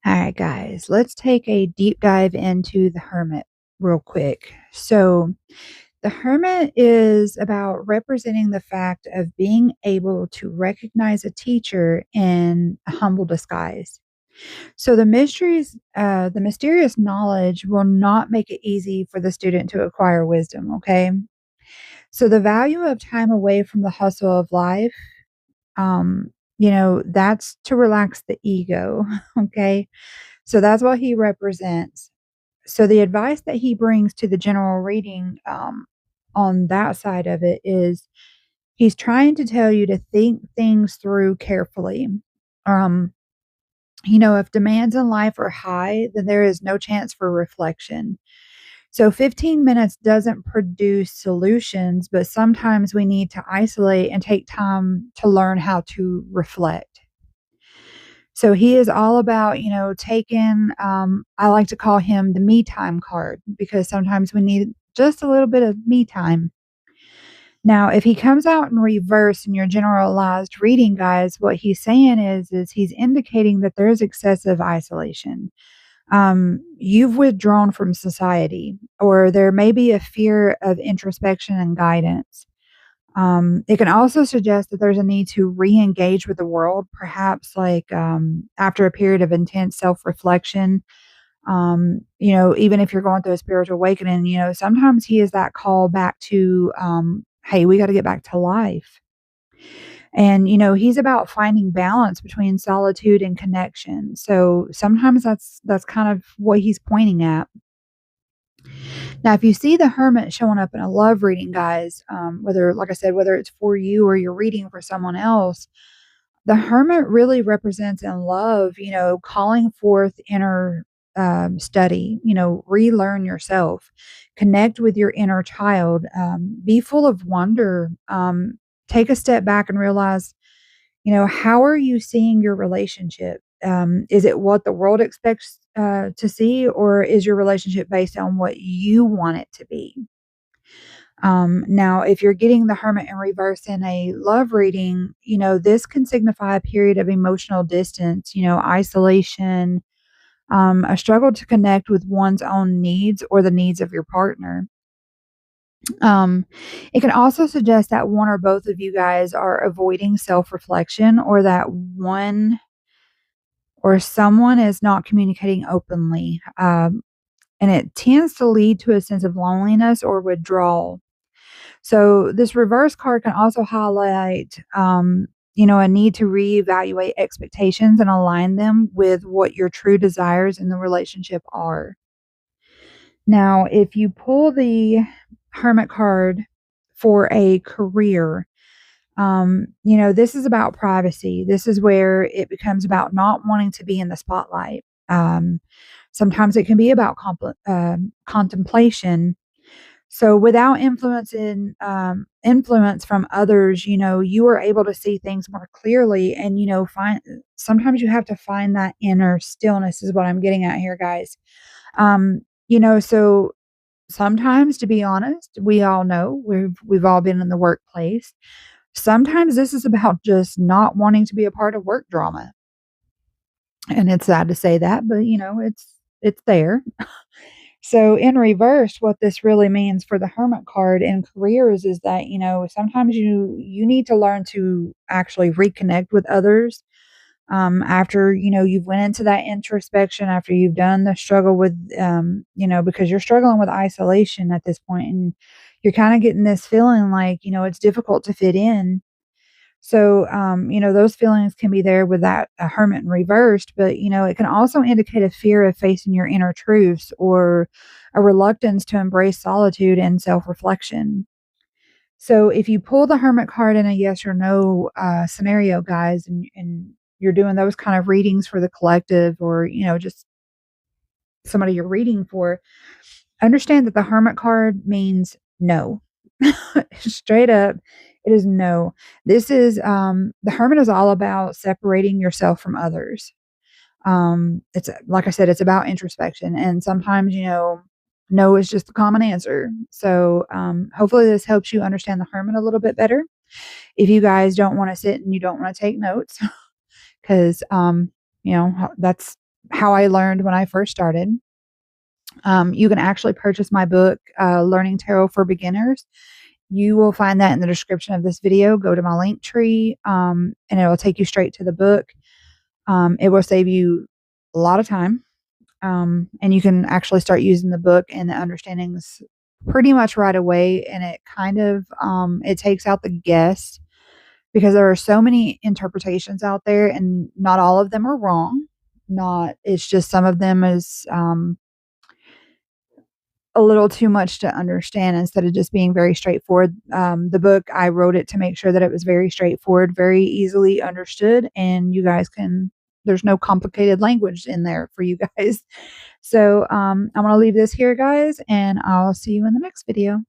All right, guys, let's take a deep dive into the hermit real quick. So, the hermit is about representing the fact of being able to recognize a teacher in a humble disguise. So, the mysterious knowledge will not make it easy for the student to acquire wisdom. Okay. So, the value of time away from the hustle of life, that's to relax the ego. Okay. So, that's what he represents. So the advice that he brings to the general reading, on that side of it is he's trying to tell you to think things through carefully. Um, if demands in life are high, then there is no chance for reflection. So 15 minutes doesn't produce solutions, but sometimes we need to isolate and take time to learn how to reflect. So he is all about, taking, I like to call him the me time card because sometimes we need just a little bit of me time. Now, if he comes out in reverse in your generalized reading, guys, what he's saying is he's indicating that there's excessive isolation. You've withdrawn from society, or there may be a fear of introspection and guidance. It can also suggest that there's a need to re-engage with the world, perhaps like after a period of intense self-reflection. Even if you're going through a spiritual awakening, sometimes he is that call back to, hey, we got to get back to life. And he's about finding balance between solitude and connection. So sometimes that's kind of what he's pointing at. Now, if you see the hermit showing up in a love reading, guys, whether, like I said, whether it's for you or you're reading for someone else, the hermit really represents in love, calling forth inner study, relearn yourself, connect with your inner child, be full of wonder, take a step back and realize, how are you seeing your relationship? Is it what the world expects to see, or is your relationship based on what you want it to be? Now, if you're getting the hermit in reverse in a love reading, this can signify a period of emotional distance, isolation, a struggle to connect with one's own needs or the needs of your partner. Um, it can also suggest that one or both of you guys are avoiding self reflection, or that one or someone is not communicating openly. And it tends to lead to a sense of loneliness or withdrawal. So, this reverse card can also highlight, a need to reevaluate expectations and align them with what your true desires in the relationship are. Now, if you pull the Hermit card for a career, this is about privacy. This is where it becomes about not wanting to be in the spotlight. Sometimes it can be about contemplation. So without influence from others, you are able to see things more clearly, and find sometimes you have to find that inner stillness is what I'm getting at here, guys. So sometimes, to be honest, we all know we've all been in the workplace. Sometimes this is about just not wanting to be a part of work drama. And it's sad to say that, but it's there. So in reverse, what this really means for the hermit card in careers is that, sometimes you need to learn to actually reconnect with others, after, you've went into that introspection, after you've done the struggle with, because you're struggling with isolation at this point, and you're kind of getting this feeling like, it's difficult to fit in. So, those feelings can be there with that a hermit in reversed, but it can also indicate a fear of facing your inner truths, or a reluctance to embrace solitude and self reflection. So, if you pull the hermit card in a yes or no scenario, guys, and you're doing those kind of readings for the collective, or just somebody you're reading for, understand that the hermit card means no. Straight up, it is no. This is the hermit is all about separating yourself from others. It's like I said, it's about introspection, and sometimes no is just the common answer. So hopefully this helps you understand the hermit a little bit better. If you guys don't want to sit and you don't want to take notes, because that's how I learned when I first started. You can actually purchase my book, Learning Tarot for Beginners. You will find that in the description of this video. Go to my link tree, and it will take you straight to the book. It will save you a lot of time, and you can actually start using the book and the understandings pretty much right away. And it kind of it takes out the guess, because there are so many interpretations out there, and not all of them are wrong. Not It's just some of them is a little too much to understand instead of just being very straightforward. The book, I wrote it to make sure that it was very straightforward, very easily understood, and you guys can, there's no complicated language in there for you guys. So I'm going to leave this here, guys, and I'll see you in the next video.